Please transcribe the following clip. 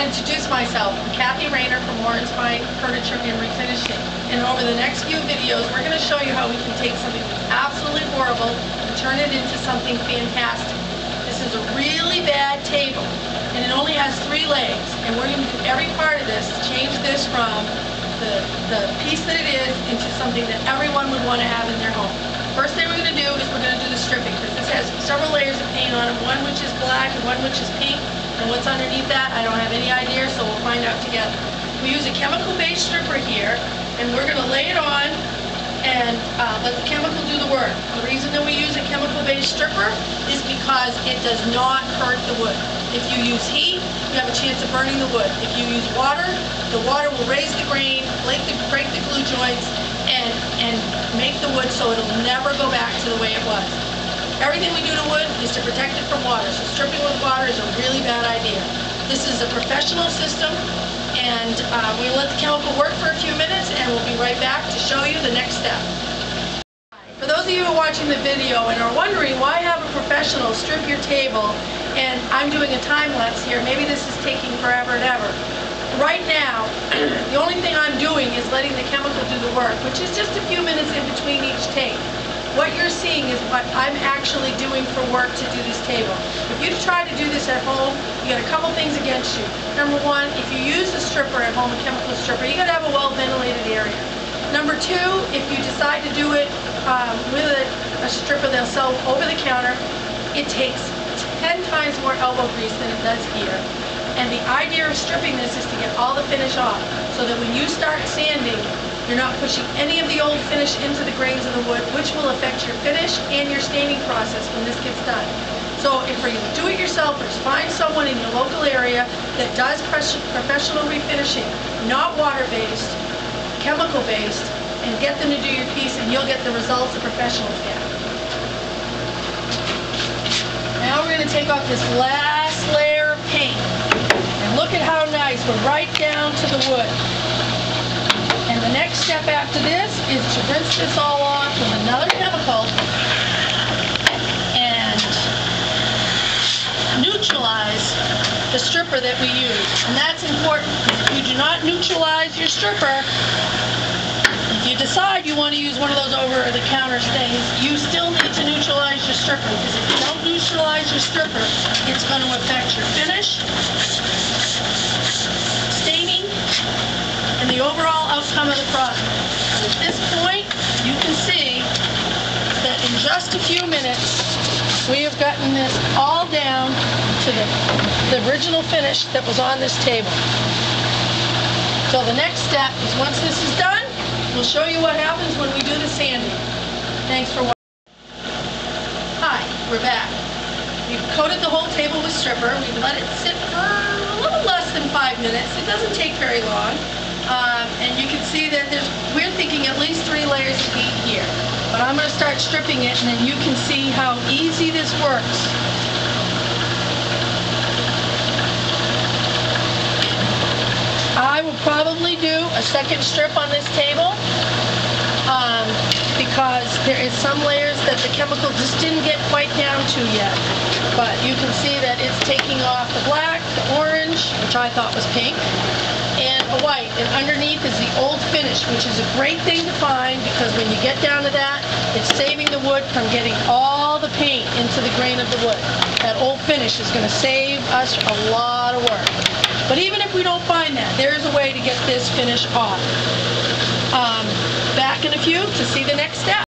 to introduce myself. I'm Kathy Rayner from Warren's Fine Furniture and Refinishing. And over the next few videos, we're going to show you how we can take something that's absolutely horrible and turn it into something fantastic. This is a really bad table, and it only has 3 legs. And we're going to do every part of this to change this from the piece that it is into something that everyone would want to have in their home. First thing we're going to do is we're going to do the stripping, because this has several layers of paint on it, one which is black and one which is pink. And what's underneath that, I don't have any idea, so we'll find out together. We use a chemical-based stripper here, and we're going to lay it on and let the chemical do the work. The reason that we use a chemical-based stripper is because it does not hurt the wood. If you use heat, you have a chance of burning the wood. If you use water, the water will raise the grain, break the glue joints, and make the wood so it'll never go back to the way it was. Everything we do to wood is to protect it from water, so stripping with water is a really bad idea. This is a professional system, and we'll let the chemical work for a few minutes, and we'll be right back to show you the next step. For those of you who are watching the video and are wondering why have a professional strip your table, and I'm doing a time lapse here, maybe this is taking forever and ever. Right now, the only thing I'm doing is letting the chemical do the work, which is just a few minutes in between each take. What you're seeing is what I'm actually doing for work to do this table. If you try to do this at home, you got a couple things against you. Number one, if you use a stripper at home, a chemical stripper, you got to have a well-ventilated area. Number two, if you decide to do it with a stripper they'll sell over the counter, it takes 10 times more elbow grease than it does here. And the idea of stripping this is to get all the finish off, so that when you start sanding, you're not pushing any of the old finish into the grains of the wood, which will affect your finish and your staining process when this gets done. So if you're do-it-yourselfers, find someone in your local area that does professional refinishing, not water-based, chemical-based, and get them to do your piece, and you'll get the results the professionals get. Now we're going to take off this last layer of paint. And look at how nice, we're right down to the wood. And the next step after this is to rinse this all off with another chemical and neutralize the stripper that we use. And that's important. If you do not neutralize your stripper, if you decide you want to use one of those over-the-counter things, you still need to neutralize your stripper, because if you don't neutralize your stripper, it's going to affect your finish, staining, and the overall outcome of the product. And at this point, you can see that in just a few minutes, we have gotten this all down to the original finish that was on this table. So the next step is, once this is done, we'll show you what happens when we do the sanding. Thanks for watching. Hi, we're back. We've coated the whole table with stripper. We've let it sit for a little less than 5 minutes. It doesn't take very long. And you can see that we're thinking at least 3 layers of heat here. But I'm going to start stripping it, and then you can see how easy this works. I will probably do a second strip on this table, because there is some layers that the chemical just didn't get quite down to yet. But you can see that it's taking off the black, the orange, which I thought was pink, and a white. And underneath is the old finish, which is a great thing to find, because when you get down to that, it's saving the wood from getting all the paint into the grain of the wood. That old finish is going to save us a lot of work. But even if we don't find that, there is a way to get this finish off. Back in a few to see the next step.